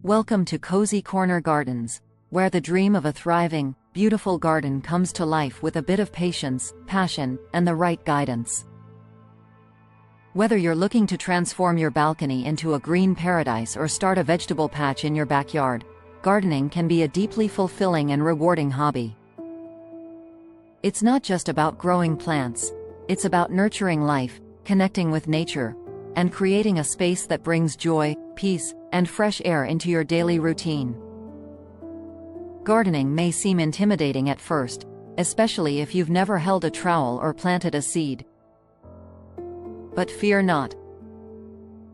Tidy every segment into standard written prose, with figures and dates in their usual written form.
Welcome to Cozy Corner Gardens, where the dream of a thriving, beautiful garden comes to life with a bit of patience, passion, and the right guidance. Whether you're looking to transform your balcony into a green paradise or start a vegetable patch in your backyard, gardening can be a deeply fulfilling and rewarding hobby. It's not just about growing plants, it's about nurturing life, connecting with nature, and creating a space that brings joy, peace, and fresh air into your daily routine. Gardening may seem intimidating at first, especially if you've never held a trowel or planted a seed. But fear not.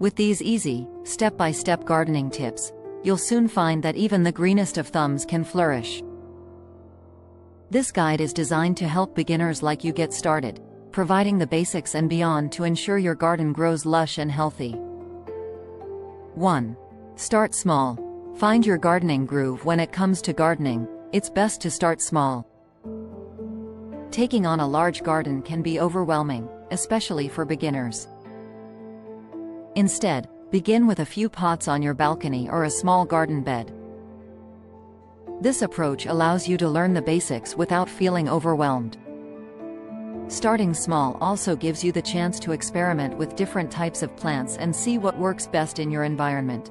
With these easy, step-by-step gardening tips, you'll soon find that even the greenest of thumbs can flourish. This guide is designed to help beginners like you get started, providing the basics and beyond to ensure your garden grows lush and healthy. 1. Start small. Find your gardening groove. When it comes to gardening, it's best to start small. Taking on a large garden can be overwhelming, especially for beginners. Instead, begin with a few pots on your balcony or a small garden bed. This approach allows you to learn the basics without feeling overwhelmed. Starting small also gives you the chance to experiment with different types of plants and see what works best in your environment.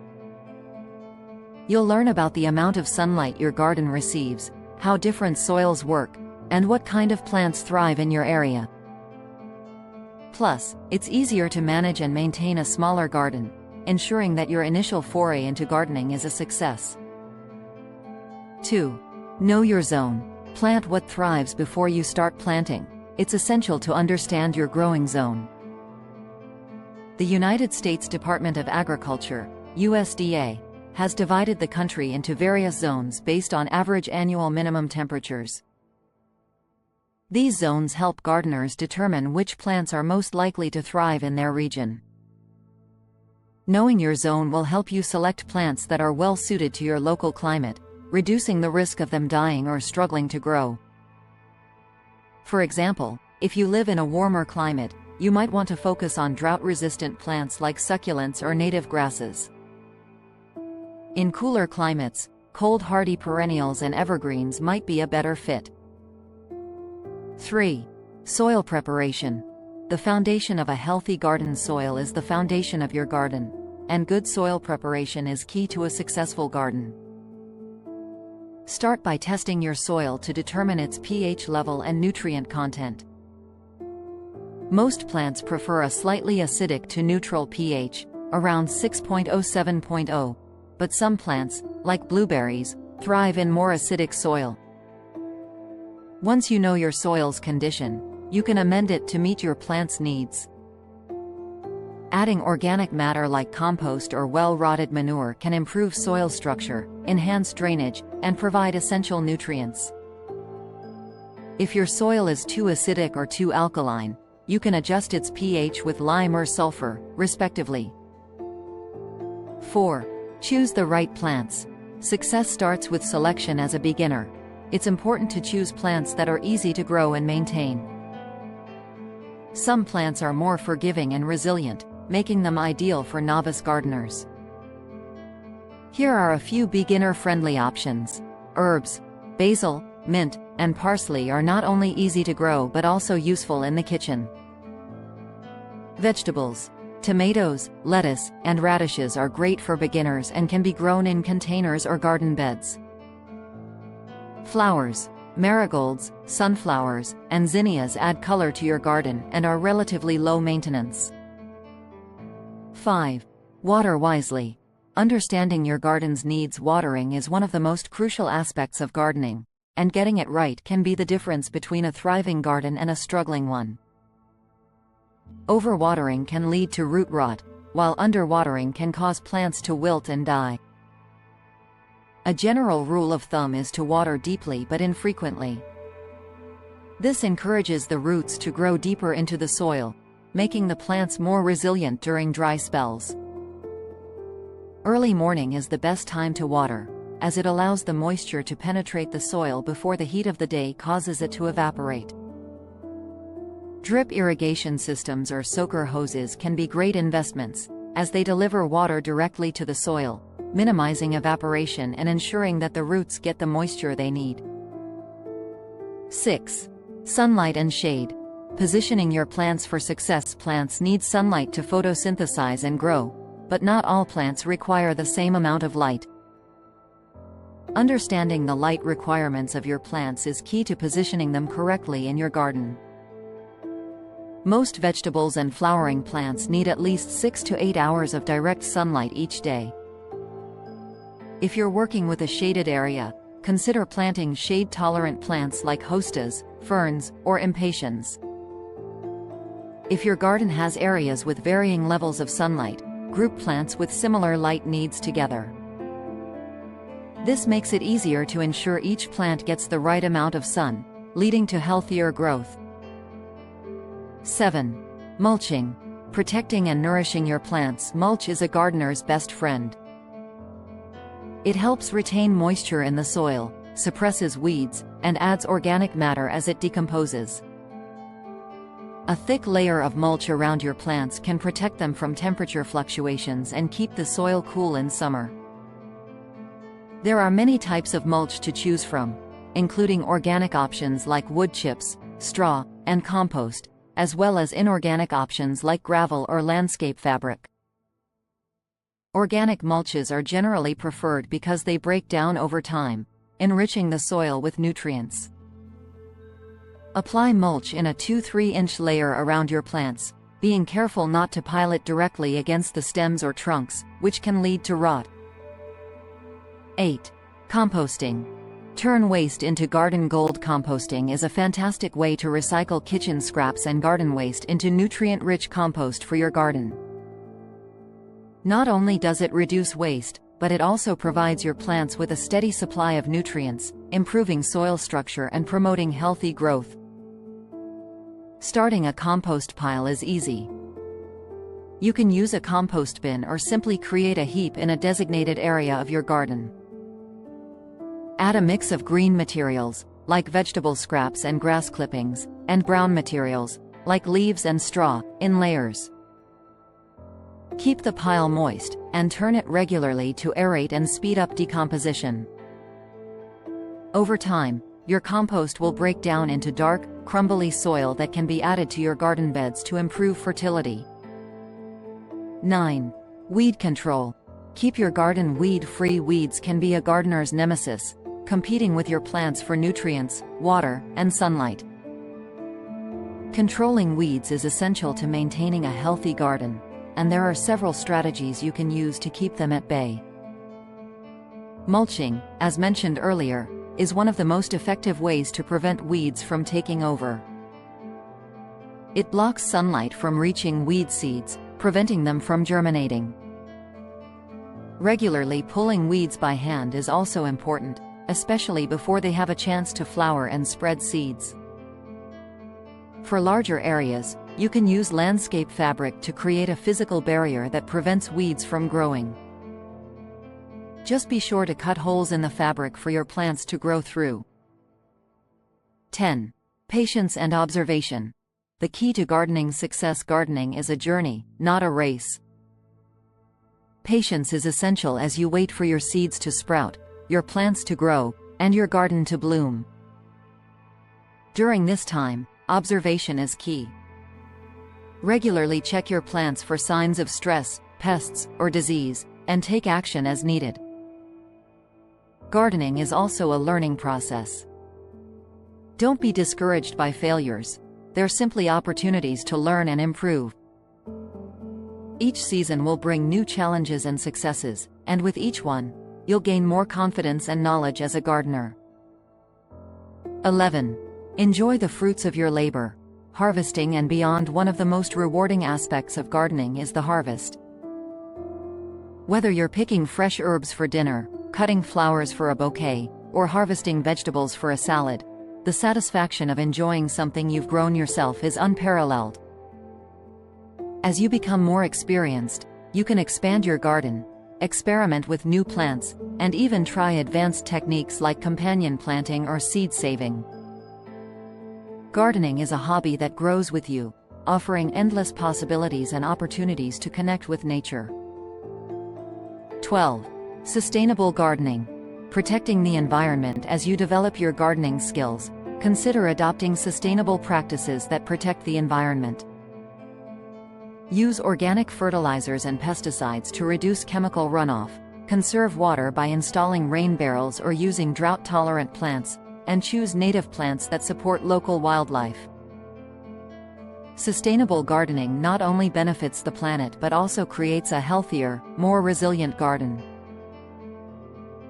You'll learn about the amount of sunlight your garden receives, how different soils work, and what kind of plants thrive in your area. Plus, it's easier to manage and maintain a smaller garden, ensuring that your initial foray into gardening is a success. 2. Know your zone. Plant what thrives before you start planting. It's essential to understand your growing zone. The United States Department of Agriculture, USDA, has divided the country into various zones based on average annual minimum temperatures. These zones help gardeners determine which plants are most likely to thrive in their region. Knowing your zone will help you select plants that are well suited to your local climate, reducing the risk of them dying or struggling to grow. For example, if you live in a warmer climate, you might want to focus on drought-resistant plants like succulents or native grasses. In cooler climates, cold-hardy perennials and evergreens might be a better fit. 3. Soil preparation. The foundation of a healthy garden soil is the foundation of your garden, and good soil preparation is key to a successful garden. Start by testing your soil to determine its pH level and nutrient content. Most plants prefer a slightly acidic to neutral pH, around 6.0–7.0, but some plants, like blueberries, thrive in more acidic soil. Once you know your soil's condition, you can amend it to meet your plant's needs. Adding organic matter like compost or well-rotted manure can improve soil structure, enhance drainage, and provide essential nutrients. If your soil is too acidic or too alkaline, you can adjust its pH with lime or sulfur, respectively. 4. Choose the right plants. Success starts with selection. As a beginner, it's important to choose plants that are easy to grow and maintain. Some plants are more forgiving and resilient, making them ideal for novice gardeners. Here are a few beginner-friendly options. Herbs. Basil, mint, and parsley are not only easy to grow but also useful in the kitchen. Vegetables. Tomatoes, lettuce, and radishes are great for beginners and can be grown in containers or garden beds. Flowers. Marigolds, sunflowers, and zinnias add color to your garden and are relatively low maintenance. 5. Water wisely. Understanding your garden's needs. Watering is one of the most crucial aspects of gardening, and getting it right can be the difference between a thriving garden and a struggling one. Overwatering can lead to root rot, while underwatering can cause plants to wilt and die. A general rule of thumb is to water deeply but infrequently. This encourages the roots to grow deeper into the soil, making the plants more resilient during dry spells. Early morning is the best time to water, as it allows the moisture to penetrate the soil before the heat of the day causes it to evaporate. Drip irrigation systems or soaker hoses can be great investments, as they deliver water directly to the soil, minimizing evaporation and ensuring that the roots get the moisture they need. 6. Sunlight and shade. Positioning your plants for success. Plants need sunlight to photosynthesize and grow, but not all plants require the same amount of light. Understanding the light requirements of your plants is key to positioning them correctly in your garden. Most vegetables and flowering plants need at least 6 to 8 hours of direct sunlight each day. If you're working with a shaded area, consider planting shade-tolerant plants like hostas, ferns, or impatiens. If your garden has areas with varying levels of sunlight, group plants with similar light needs together. This makes it easier to ensure each plant gets the right amount of sun, leading to healthier growth. 7. Mulching. Protecting and nourishing your plants. Mulch is a gardener's best friend. It helps retain moisture in the soil, suppresses weeds, and adds organic matter as it decomposes. A thick layer of mulch around your plants can protect them from temperature fluctuations and keep the soil cool in summer. There are many types of mulch to choose from, including organic options like wood chips, straw, and compost, as well as inorganic options like gravel or landscape fabric. Organic mulches are generally preferred because they break down over time, enriching the soil with nutrients. Apply mulch in a 2-3 inch layer around your plants, being careful not to pile it directly against the stems or trunks, which can lead to rot. 8. Composting. Turn waste into garden gold. Composting is a fantastic way to recycle kitchen scraps and garden waste into nutrient-rich compost for your garden. Not only does it reduce waste, but it also provides your plants with a steady supply of nutrients, improving soil structure and promoting healthy growth. Starting a compost pile is easy. You can use a compost bin or simply create a heap in a designated area of your garden. Add a mix of green materials, like vegetable scraps and grass clippings, and brown materials, like leaves and straw, in layers. Keep the pile moist, and turn it regularly to aerate and speed up decomposition. Over time, your compost will break down into dark, crumbly soil that can be added to your garden beds to improve fertility. 9. Weed control. Keep your garden weed-free. Weeds can be a gardener's nemesis, competing with your plants for nutrients, water, and sunlight. Controlling weeds is essential to maintaining a healthy garden, and there are several strategies you can use to keep them at bay. Mulching, as mentioned earlier, is one of the most effective ways to prevent weeds from taking over. It blocks sunlight from reaching weed seeds, preventing them from germinating. Regularly pulling weeds by hand is also important, especially before they have a chance to flower and spread seeds. For larger areas, you can use landscape fabric to create a physical barrier that prevents weeds from growing. Just be sure to cut holes in the fabric for your plants to grow through. 10. Patience and observation. The key to gardening success. Gardening is a journey, not a race. Patience is essential as you wait for your seeds to sprout, your plants to grow, and your garden to bloom. During this time, observation is key. Regularly check your plants for signs of stress, pests, or disease, and take action as needed. Gardening is also a learning process. Don't be discouraged by failures. They're simply opportunities to learn and improve. Each season will bring new challenges and successes, and with each one, you'll gain more confidence and knowledge as a gardener. 11. Enjoy the fruits of your labor. Harvesting and beyond. One of the most rewarding aspects of gardening is the harvest. Whether you're picking fresh herbs for dinner, cutting flowers for a bouquet, or harvesting vegetables for a salad, the satisfaction of enjoying something you've grown yourself is unparalleled. As you become more experienced, you can expand your garden, experiment with new plants, and even try advanced techniques like companion planting or seed saving. Gardening is a hobby that grows with you, offering endless possibilities and opportunities to connect with nature. 12. Sustainable gardening. Protecting the environment. As you develop your gardening skills, consider adopting sustainable practices that protect the environment. Use organic fertilizers and pesticides to reduce chemical runoff. Conserve water by installing rain barrels or using drought-tolerant plants, and choose native plants that support local wildlife. Sustainable gardening not only benefits the planet but also creates a healthier, more resilient garden.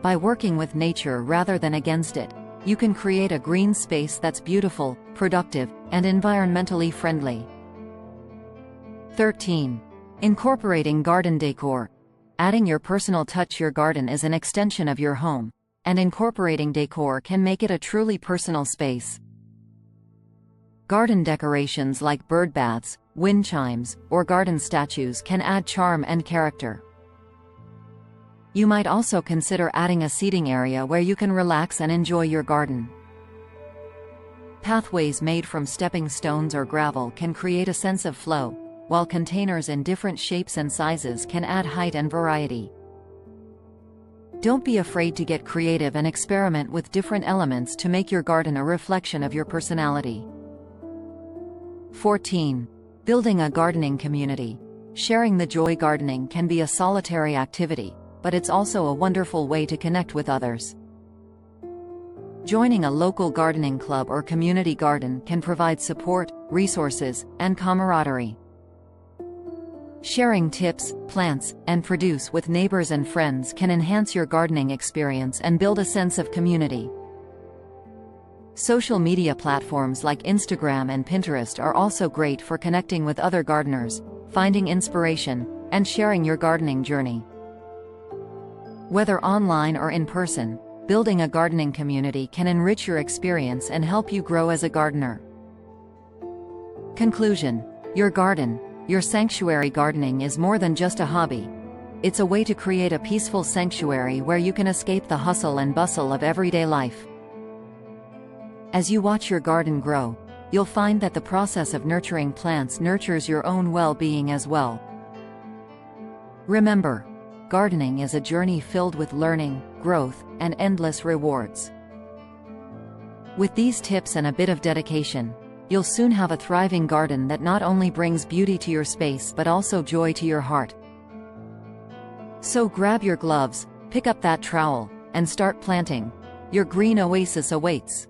By working with nature rather than against it, you can create a green space that's beautiful, productive, and environmentally friendly. 13. Incorporating garden decor. Adding your personal touch. Your garden is an extension of your home, and incorporating decor can make it a truly personal space. Garden decorations like bird baths, wind chimes, or garden statues can add charm and character. You might also consider adding a seating area where you can relax and enjoy your garden. Pathways made from stepping stones or gravel can create a sense of flow, while containers in different shapes and sizes can add height and variety. Don't be afraid to get creative and experiment with different elements to make your garden a reflection of your personality. 14. Building a gardening community. Sharing the joy. Gardening can be a solitary activity, but it's also a wonderful way to connect with others. Joining a local gardening club or community garden can provide support, resources, and camaraderie. Sharing tips, plants, and produce with neighbors and friends can enhance your gardening experience and build a sense of community. Social media platforms like Instagram and Pinterest are also great for connecting with other gardeners, finding inspiration, and sharing your gardening journey. Whether online or in person, building a gardening community can enrich your experience and help you grow as a gardener. Conclusion. Your garden, your sanctuary. Gardening is more than just a hobby. It's a way to create a peaceful sanctuary where you can escape the hustle and bustle of everyday life. As you watch your garden grow, you'll find that the process of nurturing plants nurtures your own well-being as well. Remember, gardening is a journey filled with learning, growth, and endless rewards. With these tips and a bit of dedication, you'll soon have a thriving garden that not only brings beauty to your space but also joy to your heart. So grab your gloves, pick up that trowel, and start planting. Your green oasis awaits.